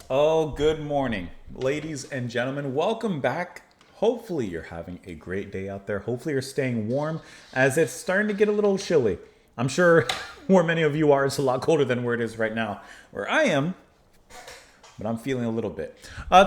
Oh, good morning, ladies and gentlemen. Welcome back. Hopefully, you're having a great day out there. Hopefully, you're staying warm as it's starting to get a little chilly. I'm sure where many of you are, it's a lot colder than where it is right now. Where I am, but I'm feeling a little bit.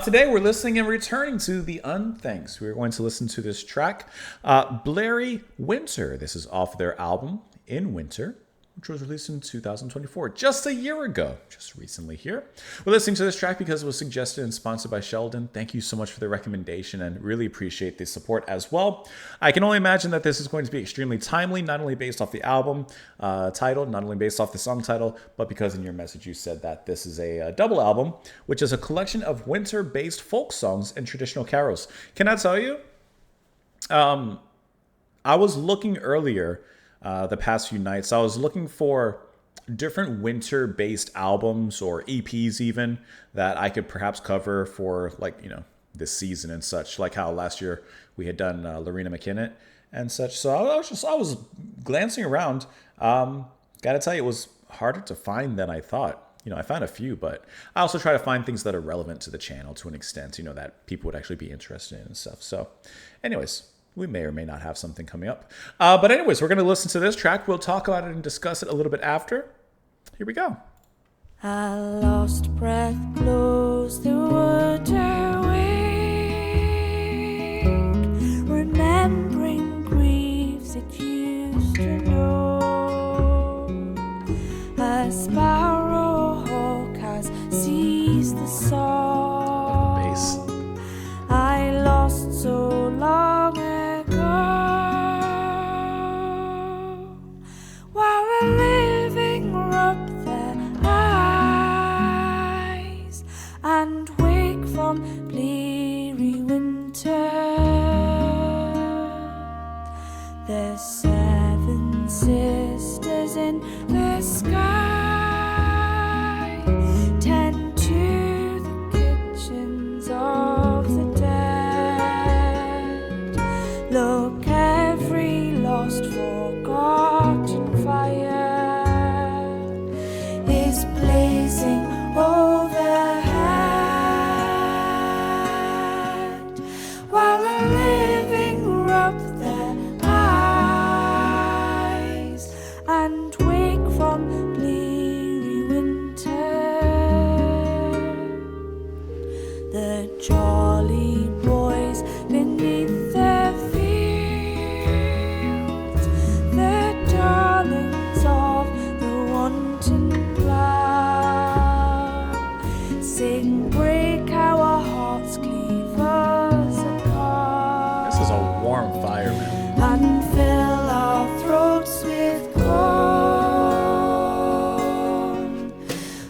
Today, we're listening and returning to the Unthanks. We're going to listen to this track, Bleary Winter. This is off their album, In Winter, which was released in 2024, just a year ago, just recently here. We're listening to this track because it was suggested and sponsored by Sheldon. Thank you so much for the recommendation and really appreciate the support as well. I can only imagine that this is going to be extremely timely, not only based off the album title, not only based off the song title, but because in your message you said that this is a double album, which is a collection of winter-based folk songs and traditional carols. Can I tell you, I was looking earlier the past few nights. I was looking for different winter based albums or EPs even that I could perhaps cover for this season and such, like how last year we had done Lorena McKinnon and such. So I was glancing around. Gotta tell you, it was harder to find than I thought. I found a few, but I also try to find things that are relevant to the channel to an extent, that people would actually be interested in and stuff. So anyways, we may or may not have something coming up. But anyways, we're going to listen to this track. We'll talk about it and discuss it a little bit after. Here we go. I lost breath, blows the water wake, remembering griefs it used to know. A sparrow hawk has seized the song. Bass. I lost so long ago, while the living rub their eyes and wake from bleary winter. The seven sisters in the sky tend to the kitchens of the dead. Look, every lost, forgotten fire is blazing overhead, while the living rub their eyes and wake from bleary winter. The jolly boys beneath the fields, the darlings of the wanton plough, sing, break our hearts, cleave us apart. This is a warm fire, man. And fill our throats with corn,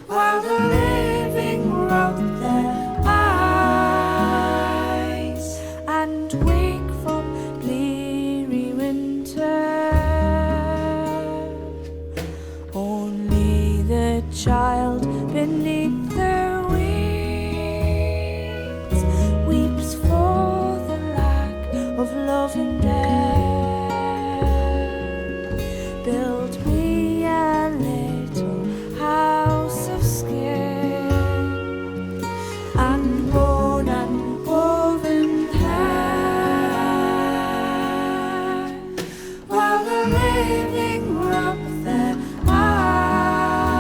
while the living rub their eyes and wake from bleary winter. Only the child beneath the weeds weeps for the lack of love and care. Build me a little house of skin and bone and woven hair, while the living rub their eyes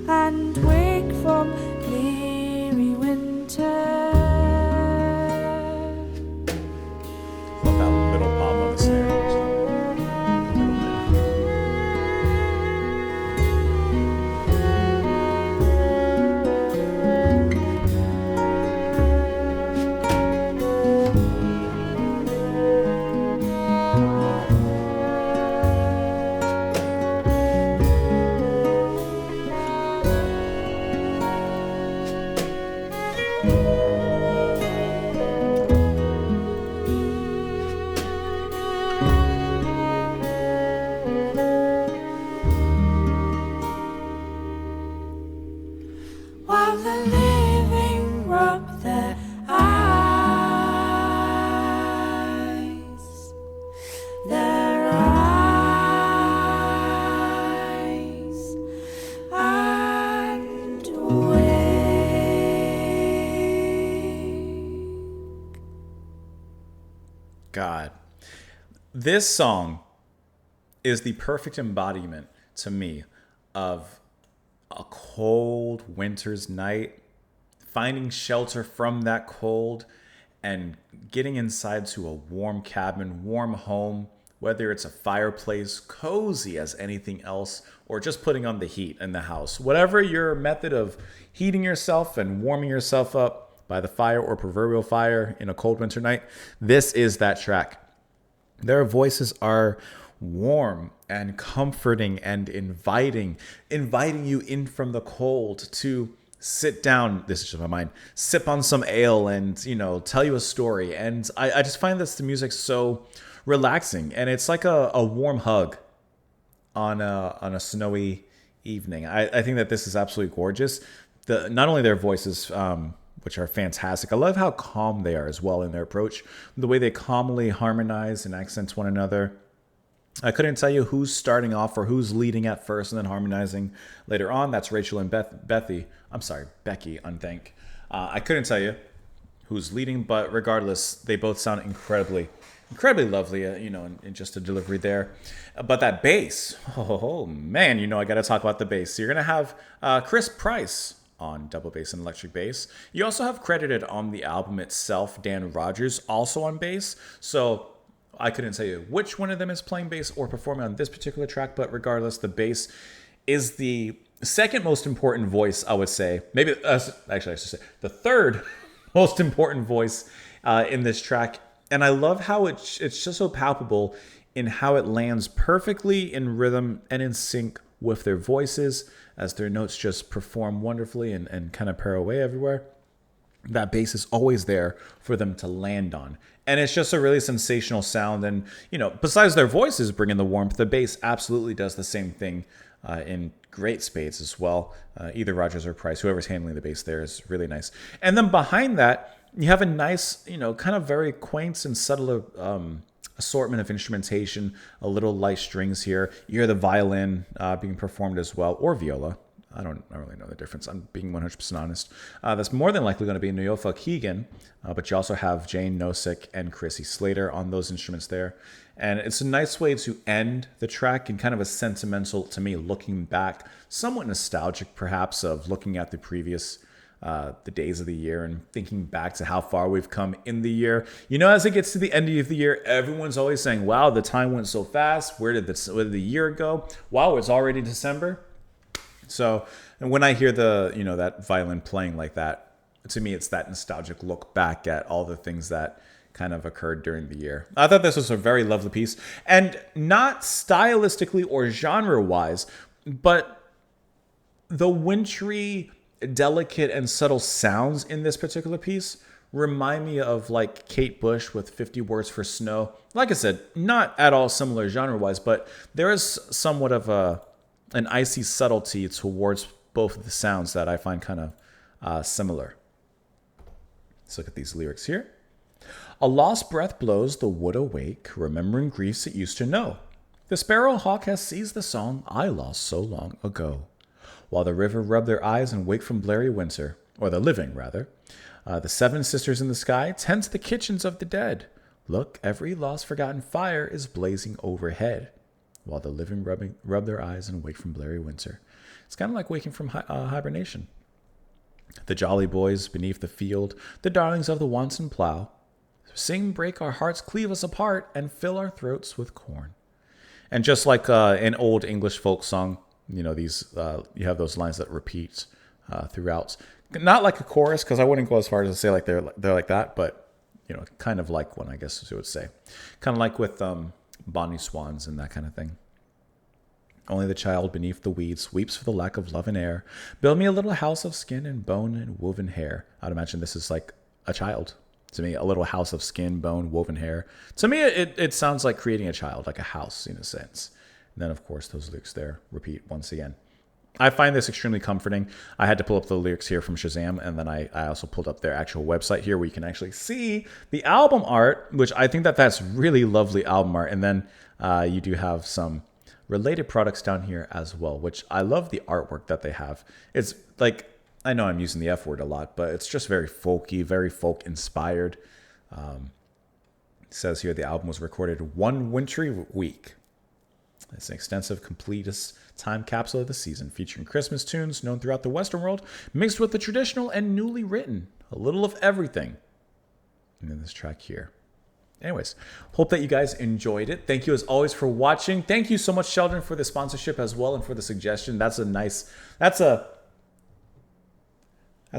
and wake from bleary winter. Love that little pop on the snare. Just a little bit. While the living rub their eyes, their eyes, and wake. God. This song is the perfect embodiment to me of a cold winter's night, finding shelter from that cold and getting inside to a warm cabin, warm home, whether it's a fireplace, cozy as anything else, or just putting on the heat in the house. Whatever your method of heating yourself and warming yourself up by the fire or proverbial fire in a cold winter night, this is that track. Their voices are warm and comforting and inviting you in from the cold to sit down. This is just my mind. Sip on some ale and, tell you a story. And I just find the music so relaxing, and it's like a warm hug on a snowy evening. I think that this is absolutely gorgeous. Not only their voices, which are fantastic. I love how calm they are as well in their approach. The way they calmly harmonize and accent one another. I couldn't tell you who's starting off or who's leading at first and then harmonizing later on. That's Rachel and Becky Unthank. I couldn't tell you who's leading, but regardless, they both sound incredibly lovely, in just a delivery there. But that bass, oh man, I got to talk about the bass. So you're going to have Chris Price on double bass and electric bass. You also have credited on the album itself, Dan Rogers, also on bass. So I couldn't tell you which one of them is playing bass or performing on this particular track, but regardless, the bass is the second most important voice, I would say. Maybe, actually, I should say the third most important voice in this track. And I love how it's just so palpable in how it lands perfectly in rhythm and in sync with their voices as their notes just perform wonderfully and kind of pair away everywhere. That bass is always there for them to land on. And it's just a really sensational sound. And, besides their voices bringing the warmth, the bass absolutely does the same thing in great spades as well. Either Rogers or Price, whoever's handling the bass there is really nice. And then behind that, you have a nice, kind of very quaint and subtle assortment of instrumentation, a little light strings here. You hear the violin being performed as well, or viola. I don't really know the difference. I'm being 100% honest. That's more than likely going to be Nyofa Keegan, but you also have Jane Nosek and Chrissy Slater on those instruments there. And it's a nice way to end the track in kind of a sentimental, to me, looking back, somewhat nostalgic perhaps, of looking at the previous the days of the year and thinking back to how far we've come in the year. As it gets to the end of the year, everyone's always saying, wow, the time went so fast. Where did the year go? Wow, it's already December. So, and when I hear that violin playing like that, to me, it's that nostalgic look back at all the things that kind of occurred during the year. I thought this was a very lovely piece, and not stylistically or genre-wise, but the wintry, delicate and subtle sounds in this particular piece remind me of like Kate Bush with 50 Words for Snow. Like I said, not at all similar genre-wise, but there is somewhat of an icy subtlety towards both of the sounds that I find kind of similar. Let's look at these lyrics here. A lost breath blows the wood awake, remembering griefs it used to know. The sparrow hawk has seized the song I lost so long ago. While the river rub their eyes and wake from Bleary winter, or the living rather, the seven sisters in the sky tend to the kitchens of the dead. Look, every lost forgotten fire is blazing overhead. While the living rub their eyes and wake from Bleary winter. It's kind of like waking from hibernation. The jolly boys beneath the field, the darlings of the wanton plow, sing, break our hearts, cleave us apart, and fill our throats with corn. And just like an old English folk song, these you have those lines that repeat throughout. Not like a chorus, because I wouldn't go as far as to say like they're like that, but kind of like one, I guess you would say. Kind of like with Bonnie Swans and that kind of thing. Only the child beneath the weeds weeps for the lack of love and air. Build me a little house of skin and bone and woven hair. I'd imagine this is like a child to me, a little house of skin, bone, woven hair. To me, it sounds like creating a child, like a house in a sense. And then, of course, those lyrics there repeat once again. I find this extremely comforting. I had to pull up the lyrics here from Shazam, and then I also pulled up their actual website here where you can actually see the album art, which I think that's really lovely album art. And then you do have some related products down here as well, which I love the artwork that they have. It's like, I know I'm using the F word a lot, but it's just very folky, very folk inspired. It says here the album was recorded one wintry week. It's an extensive, completist time capsule of the season, featuring Christmas tunes known throughout the Western world, mixed with the traditional and newly written. A little of everything. And then this track here. Anyways, hope that you guys enjoyed it. Thank you as always for watching. Thank you so much, Sheldon, for the sponsorship as well and for the suggestion. That's a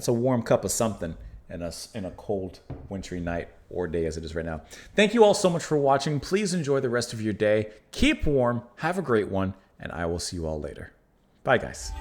warm cup of something in a cold, wintry night or day as it is right now. Thank you all so much for watching. Please enjoy the rest of your day. Keep warm. Have a great one. And I will see you all later. Bye, guys.